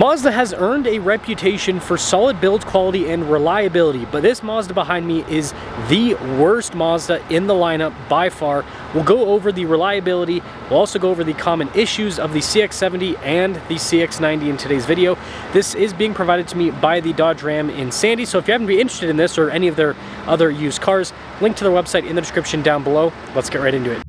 Mazda has earned a reputation for solid build quality and reliability, but this Mazda behind me is the worst Mazda in the lineup by far. We'll go over the reliability, we'll also go over the common issues of the CX-70 and the CX-90 in today's video. This is being provided to me by the Dodge Ram in Sandy, so if you happen to be interested in this or any of their other used cars, link to their website in the description down below. Let's get right into it.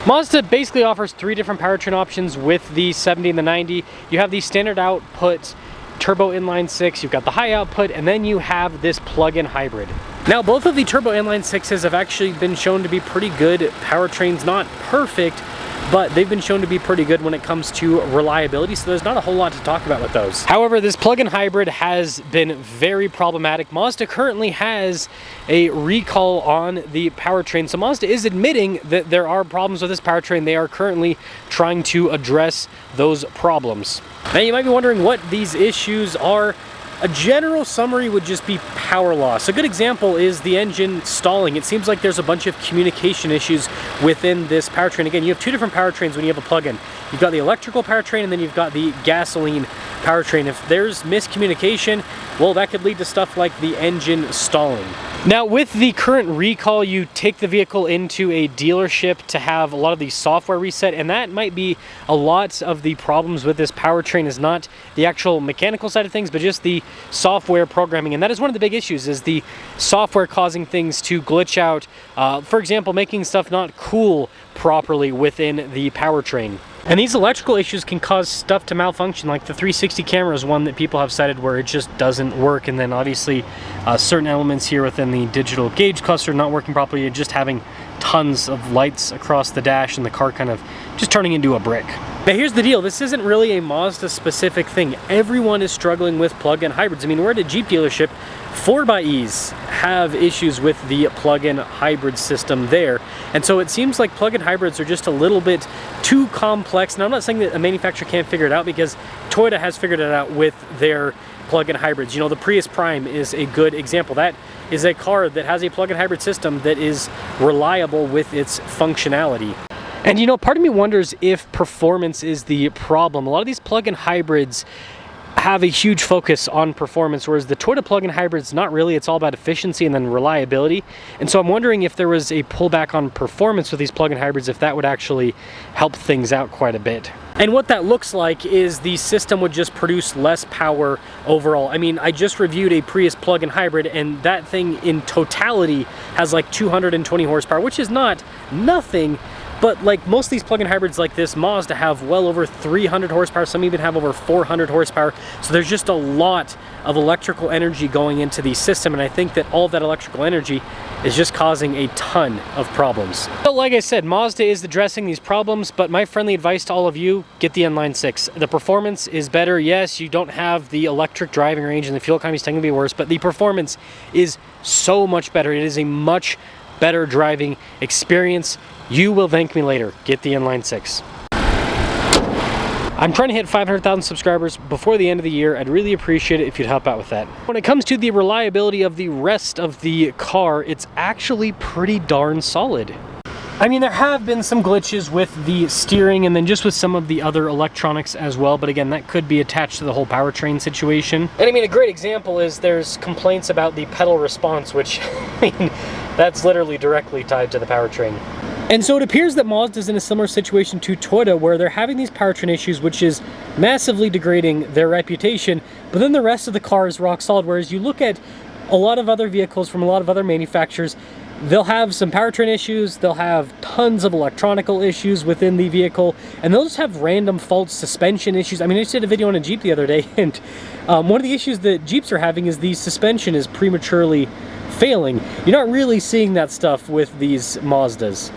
Mazda basically offers three different powertrain options with the 70 and the 90. You have the standard output turbo inline 6, you've got the high output, and then you have this plug-in hybrid. Now both of the turbo inline 6s have actually been shown to be pretty good powertrains, not perfect, but they've been shown to be pretty good when it comes to reliability, so there's not a whole lot to talk about with those. However, this plug-in hybrid has been very problematic. Mazda currently has a recall on the powertrain, so Mazda is admitting that there are problems with this powertrain. They are currently trying to address those problems. Now you might be wondering what these issues are. A general summary would just be power loss. A good example is the engine stalling. It seems like there's a bunch of communication issues within this powertrain. Again, you have two different powertrains when you have a plug-in. You've got the electrical powertrain and then you've got the gasoline powertrain. If there's miscommunication, well, that could lead to stuff like the engine stalling. Now with the current recall, you take the vehicle into a dealership to have a lot of the software reset, and that might be a lot of the problems with this powertrain is not the actual mechanical side of things, but just the software programming. And that is one of the big issues, is the software causing things to glitch out. For example, making stuff not cool properly within the powertrain. And these electrical issues can cause stuff to malfunction, like the 360 camera is one that people have cited where it just doesn't work, and then obviously certain elements here within the digital gauge cluster not working properly, and just having tons of lights across the dash and the car kind of just turning into a brick. Now here's the deal, this isn't really a Mazda specific thing. Everyone is struggling with plug-in hybrids. I mean, we're at a Jeep dealership, 4xEs have issues with the plug-in hybrid system there. And so it seems like plug-in hybrids are just a little bit too complex. Now I'm not saying that a manufacturer can't figure it out, because Toyota has figured it out with their plug-in hybrids. You know, the Prius Prime is a good example. That is a car that has a plug-in hybrid system that is reliable with its functionality. And you know, part of me wonders if performance is the problem. A lot of these plug-in hybrids have a huge focus on performance, whereas the Toyota plug-in hybrids, not really. It's all about efficiency and then reliability. And so I'm wondering if there was a pullback on performance with these plug-in hybrids, if that would actually help things out quite a bit. And what that looks like is the system would just produce less power overall. I mean, I just reviewed a Prius plug-in hybrid, and that thing in totality has like 220 horsepower, which is not nothing. But like most of these plug-in hybrids like this Mazda have well over 300 horsepower, some even have over 400 horsepower. So there's just a lot of electrical energy going into the system, and I think that all of that electrical energy is just causing a ton of problems. So like I said, Mazda is addressing these problems, but my friendly advice to all of you, get the inline 6. The performance is better. Yes, you don't have the electric driving range and the fuel economy is technically worse, but the performance is so much better. It is a much better driving experience. You will thank me later. Get the inline 6. I'm trying to hit 500,000 subscribers before the end of the year. I'd really appreciate it if you'd help out with that. When it comes to the reliability of the rest of the car, it's actually pretty darn solid. I mean, there have been some glitches with the steering and then just with some of the other electronics as well, but again, that could be attached to the whole powertrain situation. And I mean, a great example is there's complaints about the pedal response, which, I mean, that's literally directly tied to the powertrain. And so it appears that Mazda is in a similar situation to Toyota, where they're having these powertrain issues, which is massively degrading their reputation, but then the rest of the car is rock solid. Whereas you look at a lot of other vehicles from a lot of other manufacturers, they'll have some powertrain issues, they'll have tons of electronical issues within the vehicle, and they'll just have random faults, suspension issues. I mean, I just did a video on a Jeep the other day, and one of the issues that Jeeps are having is the suspension is prematurely failing. You're not really seeing that stuff with these Mazdas.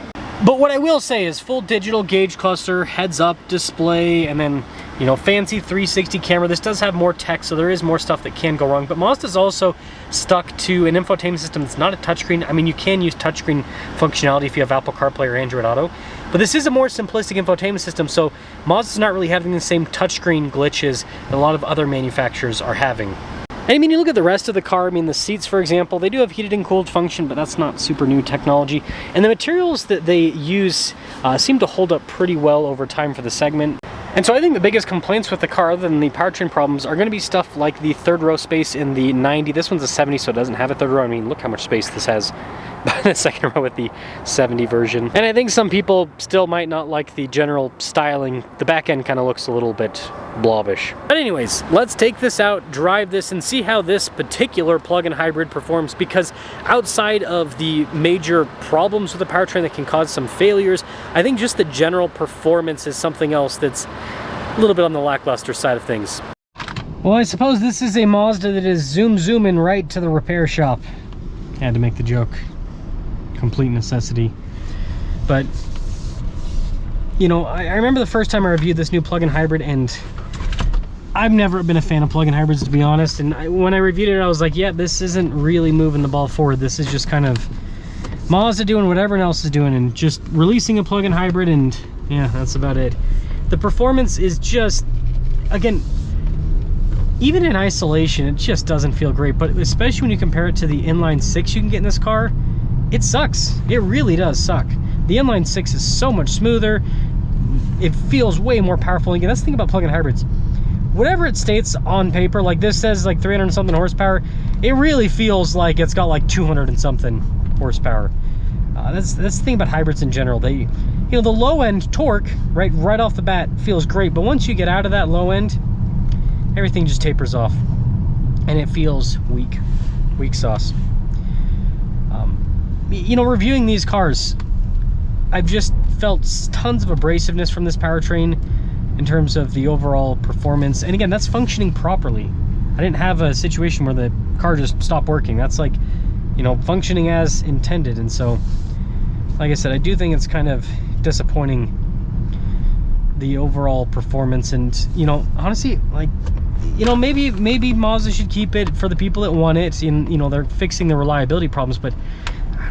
But what I will say is full digital gauge cluster, heads-up display, and then, you know, fancy 360 camera. This does have more tech, so there is more stuff that can go wrong. But Mazda's also stuck to an infotainment system that's not a touchscreen. I mean, you can use touchscreen functionality if you have Apple CarPlay or Android Auto. But this is a more simplistic infotainment system, so Mazda's not really having the same touchscreen glitches that a lot of other manufacturers are having. And I mean, you look at the rest of the car, I mean, the seats, for example, they do have heated and cooled function, but that's not super new technology. And the materials that they use seem to hold up pretty well over time for the segment. And so I think the biggest complaints with the car, other than the powertrain problems, are going to be stuff like the third row space in the 90. This one's a 70, so it doesn't have a third row. I mean, look how much space this has by the second row with the 70 version. And I think some people still might not like the general styling. The back end kind of looks a little bit blobbish. But anyways, let's take this out, drive this, and see how this particular plug-in hybrid performs, because outside of the major problems with the powertrain that can cause some failures, I think just the general performance is something else that's a little bit on the lackluster side of things. Well, I suppose this is a Mazda that is zooming right to the repair shop. Had to make the joke. Complete necessity. But, you know, I remember the first time I reviewed this new plug-in hybrid, and I've never been a fan of plug-in hybrids, to be honest. And when I reviewed it, I was like, yeah, this isn't really moving the ball forward. This is just kind of Mazda doing what everyone else is doing and just releasing a plug-in hybrid, and yeah, that's about it. The performance is just, again, even in isolation, it just doesn't feel great. But especially when you compare it to the inline six you can get in this car, it sucks. It really does suck. The inline six is so much smoother. It feels way more powerful. Again, that's the thing about plug-in hybrids. Whatever it states on paper, like this says like 300 and something horsepower, it really feels like it's got like 200 and something horsepower. That's the thing about hybrids in general. They, you know, the low end torque right off the bat feels great, but once you get out of that low end, everything just tapers off, and it feels weak sauce. You know, reviewing these cars, I've just felt tons of abrasiveness from this powertrain in terms of the overall performance. And again, that's functioning properly. I didn't have a situation where the car just stopped working. That's like, you know, functioning as intended. And so, like I said, I do think it's kind of disappointing, the overall performance. And, you know, honestly, like, you know, maybe Mazda should keep it for the people that want it, and, you know, they're fixing the reliability problems. But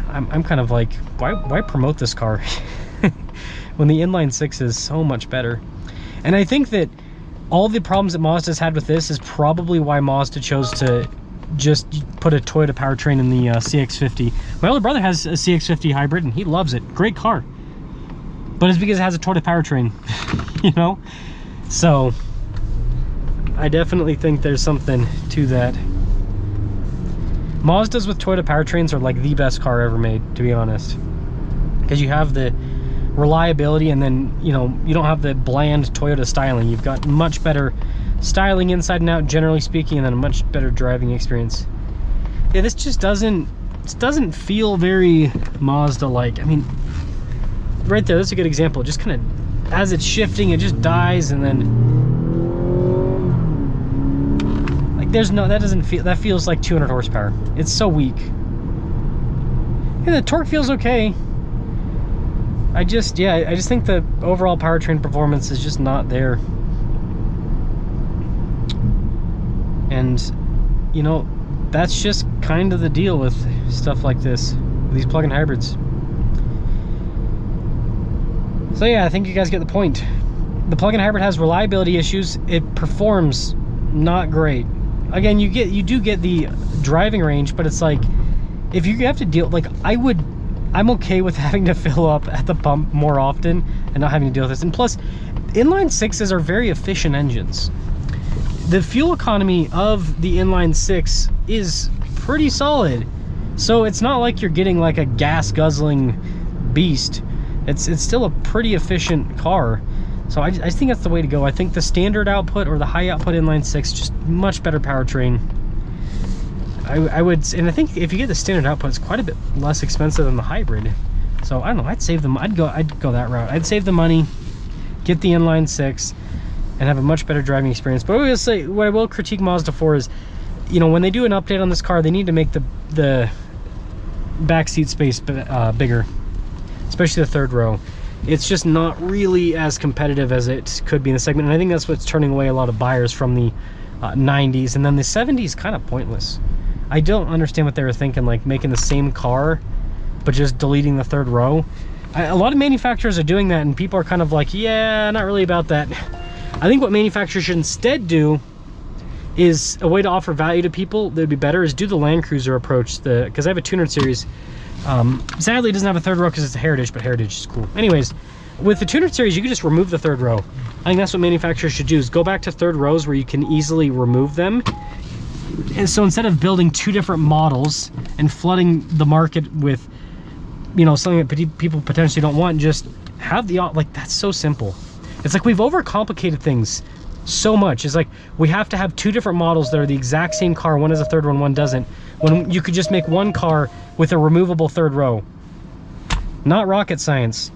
I'm kind of like, why promote this car when the inline six is so much better? And I think that all the problems that Mazda's had with this is probably why Mazda chose to just put a Toyota powertrain in the CX-50. My older brother has a CX-50 hybrid, and he loves it. Great car. But it's because it has a Toyota powertrain, you know? So I definitely think there's something to that. Mazdas with Toyota powertrains are like the best car ever made, to be honest, because you have the reliability, and then, you know, you don't have the bland Toyota styling. You've got much better styling inside and out, generally speaking, and then a much better driving experience. Yeah, this just doesn't feel very Mazda-like. I mean, right there, that's a good example. Just kind of, as it's shifting, it just dies, and then there's no, that doesn't feel, that feels like 200 horsepower. It's so weak. And the torque feels okay. I just think the overall powertrain performance is just not there. And, you know, that's just kind of the deal with stuff like this, with these plug-in hybrids. So yeah, I think you guys get the point. The plug-in hybrid has reliability issues. It performs not great. Again, you do get the driving range, but it's like, if you have to deal, like, I'm okay with having to fill up at the pump more often and not having to deal with this. And plus, inline sixes are very efficient engines. The fuel economy of the inline six is pretty solid, so it's not like you're getting like a gas guzzling beast. It's still a pretty efficient car. So I think that's the way to go. I think the standard output or the high output inline six, just much better powertrain. I would, and I think if you get the standard output, it's quite a bit less expensive than the hybrid. So I don't know, I'd save them. I'd go that route. I'd save the money, get the inline six, and have a much better driving experience. But what I will critique Mazda for is, you know, when they do an update on this car, they need to make the back seat space bigger, especially the third row. It's just not really as competitive as it could be in the segment, and I think that's what's turning away a lot of buyers from the 90s. And then the 70s, kind of pointless. I don't understand what they were thinking, like making the same car but just deleting the third row. A lot of manufacturers are doing that, and people are kind of like, yeah, not really about that. I think what manufacturers should instead do is a way to offer value to people that would be better is do the Land Cruiser approach, because I have a 200 series. Sadly it doesn't have a third row because it's a Heritage, but Heritage is cool. Anyways, with the 200 series you can just remove the third row. I think that's what manufacturers should do, is go back to third rows where you can easily remove them. And so instead of building 2 different models and flooding the market with, you know, something that people potentially don't want, just have the, like, that's so simple. It's like we've overcomplicated things so much. It's like we have to have 2 different models that are the exact same car, one has a third one, one doesn't, when you could just make one car with a removable third row. Not rocket science.